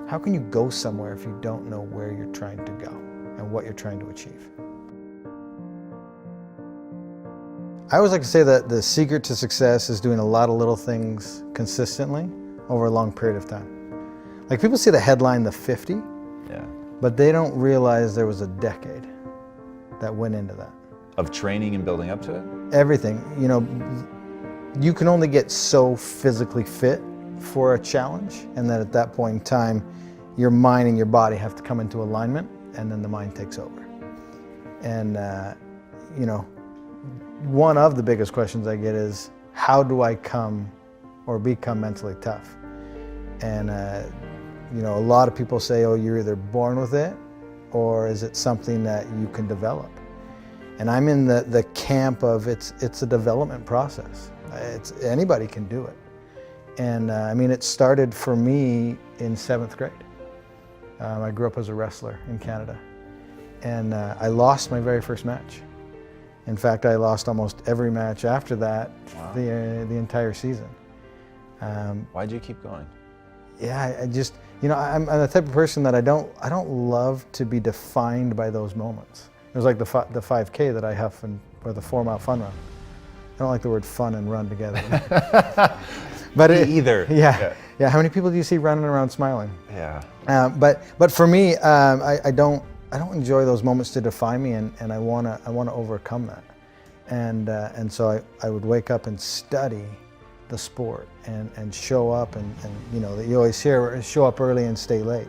How can you go somewhere if you don't know where you're trying to go and what you're trying to achieve? I always like to say that the secret to success is doing a lot of little things consistently over a long period of time. Like, people see the headline, the 50, Yeah. but they don't realize there was a decade that went into that. Of training and building up to it? Everything, you know, you can only get so physically fit for a challenge, and then at that point in time, your mind and your body have to come into alignment, and then the mind takes over. And, you know, one of the biggest questions I get is, how do I come or become mentally tough? And, you know, a lot of people say, oh, you're either born with it, or is it something that you can develop? And I'm in the camp of it's a development process. Anybody can do it. And I mean, it started for me in 7th grade. I grew up as a wrestler in Canada. And I lost my very first match. In fact, I lost almost every match after that. Wow. the entire season. Why'd you keep going? Yeah, I just, you know, I'm the type of person that I don't love to be defined by those moments. It was like the 5K that I huff, or the 4-mile fun run. I don't like the word fun and run together. But either. Yeah. How many people do you see running around smiling? Yeah. But for me, I don't enjoy those moments to define me, and I wanna overcome that. And so I would wake up and study the sport and show up, and you know, that you always hear, show up early and stay late.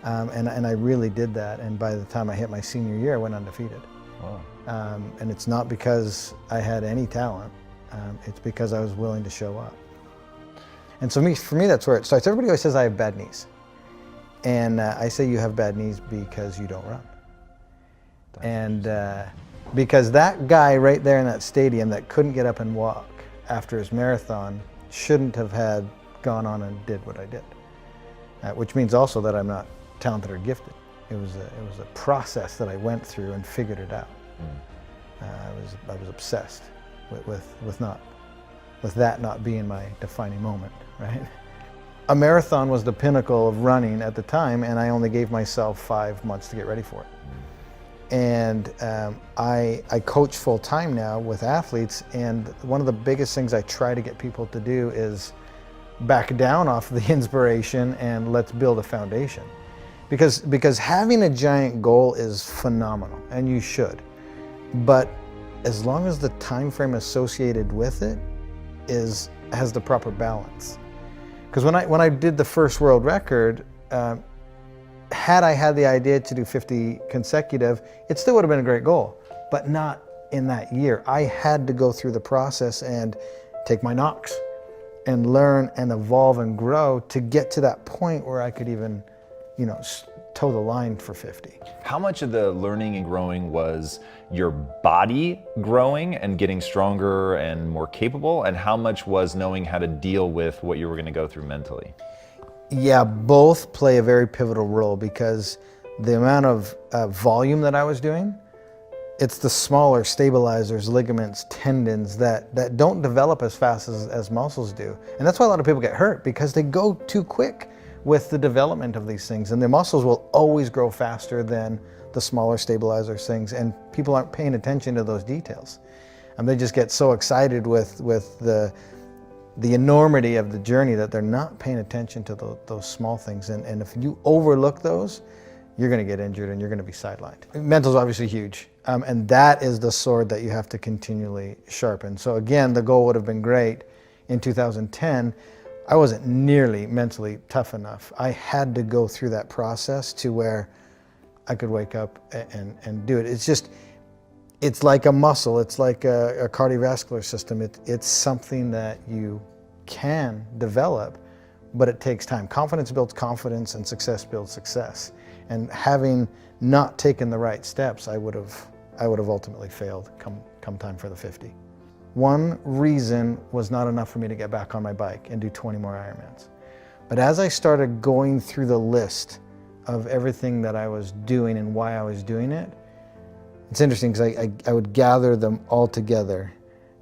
And I really did that, and by the time I hit my senior year, I went undefeated. Wow. And it's not because I had any talent, it's because I was willing to show up. And so for me, that's where it starts. Everybody always says I have bad knees. And I say you have bad knees because you don't run. And because that guy right there in that stadium that couldn't get up and walk after his marathon shouldn't have gone on and did what I did. Which means also that I'm not talented or gifted. It was a process that I went through and figured it out. I was obsessed with that not being my defining moment, right? A marathon was the pinnacle of running at the time, and I only gave myself 5 months to get ready for it. And I coach full time now with athletes, and one of the biggest things I try to get people to do is back down off the inspiration and let's build a foundation. Because having a giant goal is phenomenal, and you should. But as long as the time frame associated with it has the proper balance. Because when I did the first world record, had I had the idea to do 50 consecutive, it still would have been a great goal, but not in that year. I had to go through the process and take my knocks and learn and evolve and grow to get to that point where I could even, you know, toe the line for 50. How much of the learning and growing was your body growing and getting stronger and more capable, and how much was knowing how to deal with what you were going to go through mentally? Yeah, both play a very pivotal role, because the amount of volume that I was doing, it's the smaller stabilizers, ligaments, tendons that don't develop as fast as muscles do. And that's why a lot of people get hurt, because they go too quick with the development of these things. And the muscles will always grow faster than the smaller stabilizers things, and people aren't paying attention to those details. And they just get so excited with the enormity of the journey that they're not paying attention to those small things. And if you overlook those, you're going to get injured and you're going to be sidelined. Mental is obviously huge, and that is the sword that you have to continually sharpen. So again, the goal would have been great in 2010. I wasn't nearly mentally tough enough. I had to go through that process to where I could wake up and do it. It's like a muscle. It's like a cardiovascular system. It's something that you can develop, but it takes time. Confidence builds confidence, and success builds success. And having not taken the right steps, I would have ultimately failed come time for the 50. One reason was not enough for me to get back on my bike and do 20 more Ironmans. But as I started going through the list of everything that I was doing and why I was doing it, it's interesting because I would gather them all together,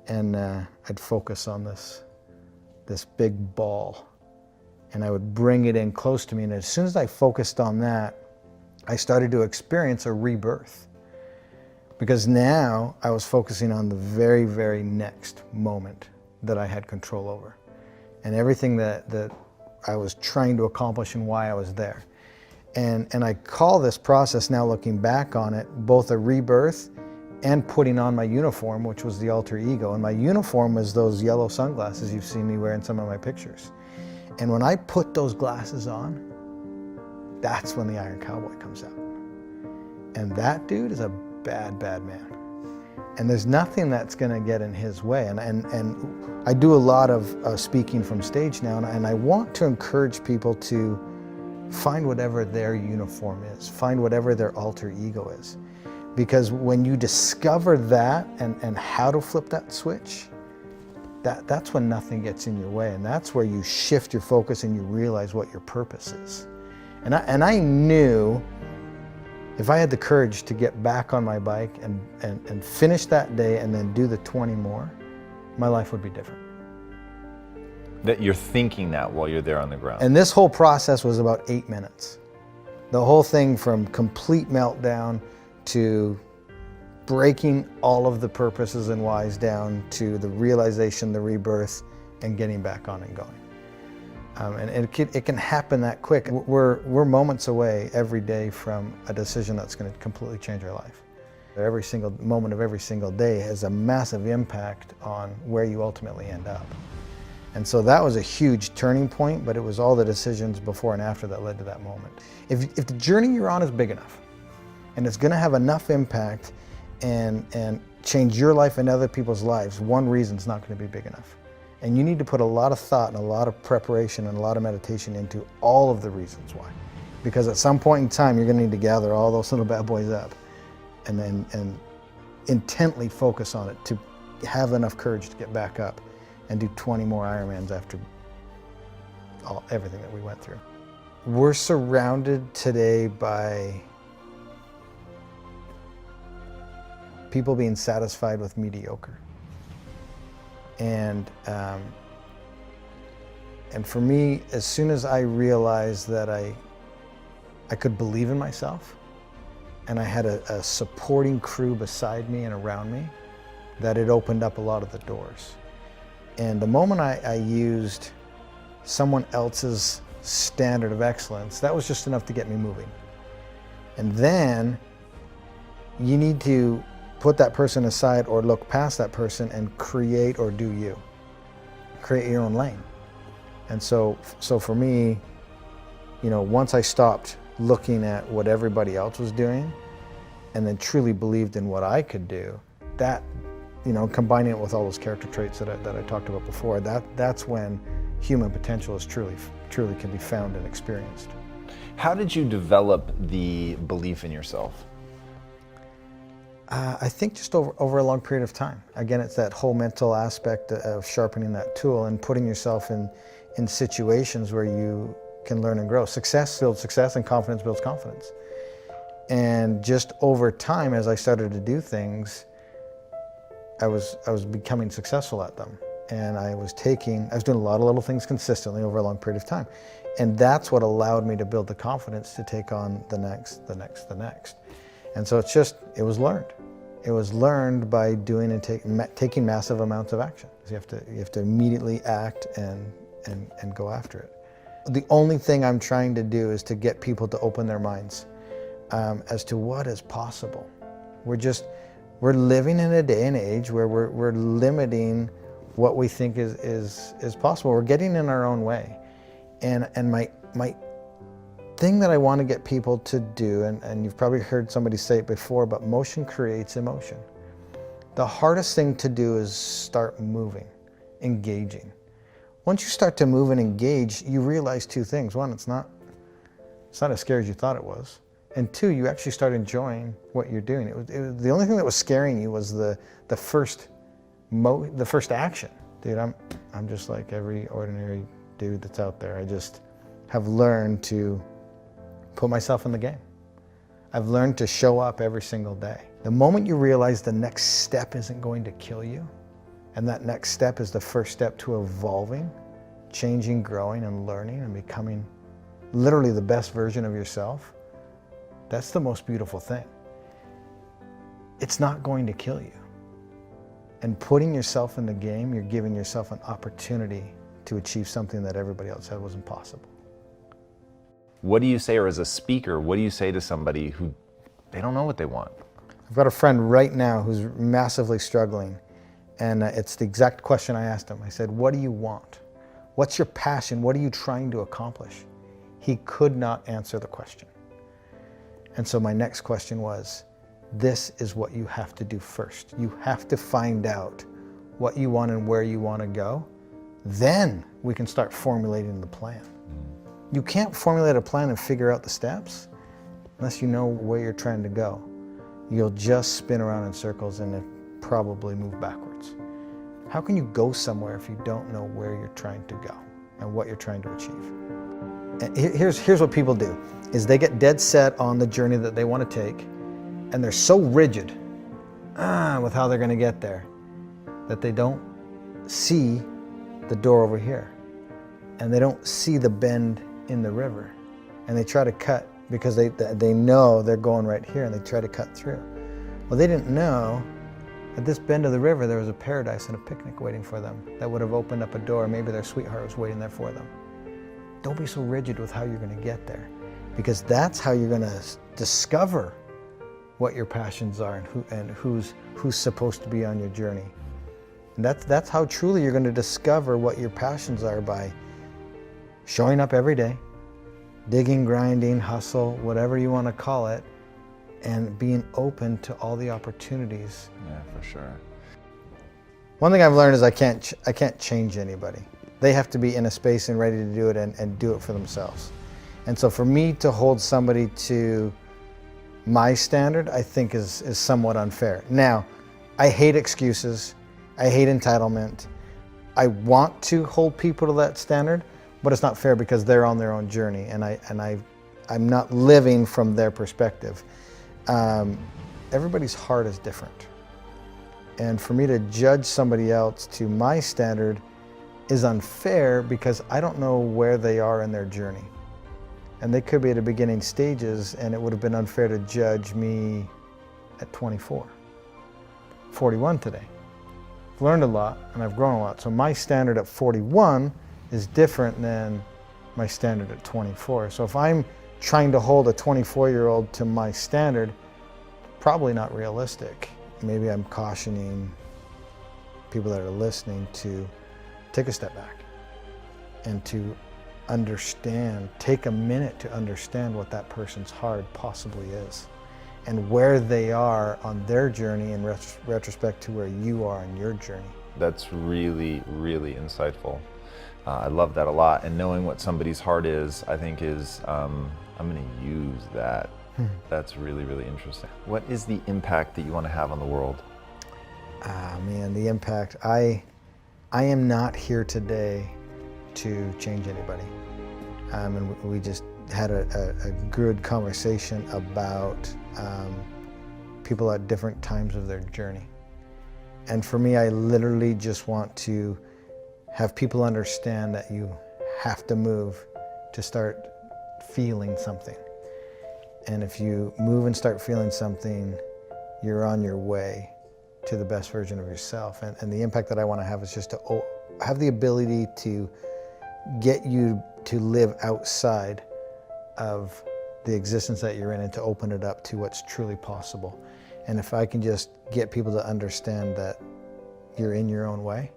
and I'd focus on this big ball. and I would bring it in close to me. And as soon as I focused on that, I started to experience a rebirth. Because now I was focusing on the very, very next moment that I had control over. And everything that I was trying to accomplish and why I was there. And I call this process, now looking back on it, both a rebirth and putting on my uniform, which was the alter ego. And my uniform was those yellow sunglasses you've seen me wear in some of my pictures. And when I put those glasses on, that's when the Iron Cowboy comes out. And that dude is a bad, bad man. And there's nothing that's gonna get in his way. And I do a lot of speaking from stage now, and I want to encourage people to find whatever their uniform is, find whatever their alter ego is. Because when you discover that and how to flip that switch, that's when nothing gets in your way, and that's where you shift your focus and you realize what your purpose is. And I knew if I had the courage to get back on my bike and finish that day and then do the 20 more, my life would be different. That you're thinking that while you're there on the ground. And this whole process was about 8 minutes. The whole thing from complete meltdown to breaking all of the purposes and whys down to the realization, the rebirth, and getting back on and going. And it can happen that quick. We're moments away every day from a decision that's going to completely change our life. Every single moment of every single day has a massive impact on where you ultimately end up. And so that was a huge turning point, but it was all the decisions before and after that led to that moment. If the journey you're on is big enough, and it's going to have enough impact and change your life and other people's lives, one reason's not going to be big enough. And you need to put a lot of thought and a lot of preparation and a lot of meditation into all of the reasons why. Because at some point in time, you're going to need to gather all those little bad boys up and intently focus on it to have enough courage to get back up and do 20 more Ironmans after everything that we went through. We're surrounded today by people being satisfied with mediocre. And for me, as soon as I realized that I could believe in myself, and I had a supporting crew beside me and around me, that it opened up a lot of the doors. And the moment I used someone else's standard of excellence, that was just enough to get me moving. And then you need to put that person aside or look past that person and create or do you. Create your own lane. And so for me, you know, once I stopped looking at what everybody else was doing and then truly believed in what I could do, that, you know, combining it with all those character traits that I talked about before, that's when human potential is truly can be found and experienced. How did you develop the belief in yourself? I think just over a long period of time. Again, it's that whole mental aspect of sharpening that tool and putting yourself in situations where you can learn and grow. Success builds success and confidence builds confidence. And just over time, as I started to do things, I was becoming successful at them. And I was doing a lot of little things consistently over a long period of time. And that's what allowed me to build the confidence to take on the next. And so it was learned. It was learned by doing and taking massive amounts of action. You have to immediately act and go after it. The only thing I'm trying to do is to get people to open their minds as to what is possible. We're living in a day and age where we're limiting what we think is possible. We're getting in our own way. And my thing that I want to get people to do, and you've probably heard somebody say it before, but motion creates emotion. The hardest thing to do is start moving, engaging. Once you start to move and engage, you realize two things. One, it's not as scary as you thought it was. And two, you actually start enjoying what you're doing. It was the only thing that was scaring you was the first action. Dude, I'm just like every ordinary dude that's out there. I just have learned to put myself in the game. I've learned to show up every single day. The moment you realize the next step isn't going to kill you, and that next step is the first step to evolving, changing, growing, and learning and becoming literally the best version of yourself, that's the most beautiful thing. It's not going to kill you. And putting yourself in the game, you're giving yourself an opportunity to achieve something that everybody else said was impossible. What do you say, or as a speaker, what do you say to somebody who they don't know what they want? I've got a friend right now who's massively struggling, and it's the exact question I asked him. I said, what do you want? What's your passion? What are you trying to accomplish? He could not answer the question. And so my next question was, this is what you have to do first. You have to find out what you want and where you want to go. Then we can start formulating the plan. You can't formulate a plan and figure out the steps unless you know where you're trying to go. You'll just spin around in circles and probably move backwards. How can you go somewhere if you don't know where you're trying to go and what you're trying to achieve? And here's what people do, is they get dead set on the journey that they want to take, and they're so rigid with how they're going to get there that they don't see the door over here, and they don't see the bend in the river, and they try to cut because they know they're going right here, and they try to cut through. Well, they didn't know at this bend of the river there was a paradise and a picnic waiting for them that would have opened up a door. Maybe their sweetheart was waiting there for them. Don't be so rigid with how you're going to get there, because that's how you're going to discover what your passions are and who's supposed to be on your journey. And that's how truly you're going to discover what your passions are, by showing up every day, digging, grinding, hustle, whatever you want to call it, and being open to all the opportunities. Yeah, for sure. One thing I've learned is I can't change anybody. They have to be in a space and ready to do it and do it for themselves. And so for me to hold somebody to my standard, I think is somewhat unfair. Now, I hate excuses. I hate entitlement. I want to hold people to that standard, but it's not fair because they're on their own journey, and I'm not living from their perspective. Everybody's heart is different. And for me to judge somebody else to my standard is unfair because I don't know where they are in their journey. And they could be at the beginning stages, and it would have been unfair to judge me at 24. 41 today. I've learned a lot and I've grown a lot. So my standard at 41 is different than my standard at 24. So if I'm trying to hold a 24-year-old to my standard, probably not realistic. Maybe I'm cautioning people that are listening to take a step back and to understand, take a minute to understand what that person's heart possibly is and where they are on their journey in retrospect to where you are on your journey. That's really, really insightful. I love that a lot. And knowing what somebody's heart is, I think is, I'm going to use that. That's really, really interesting. What is the impact that you want to have on the world? Man, the impact. I am not here today to change anybody. And we just had a good conversation about people at different times of their journey. And for me, I literally just want to have people understand that you have to move to start feeling something. And if you move and start feeling something, you're on your way to the best version of yourself. And the impact that I want to have is just to have the ability to get you to live outside of the existence that you're in and to open it up to what's truly possible. And if I can just get people to understand that you're in your own way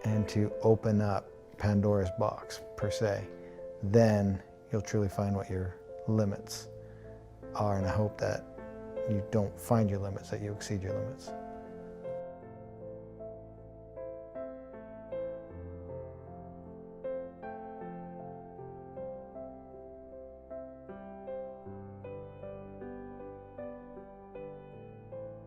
and to open up Pandora's box, per se, then you'll truly find what your limits are. And I hope that you don't find your limits, that you exceed your limits.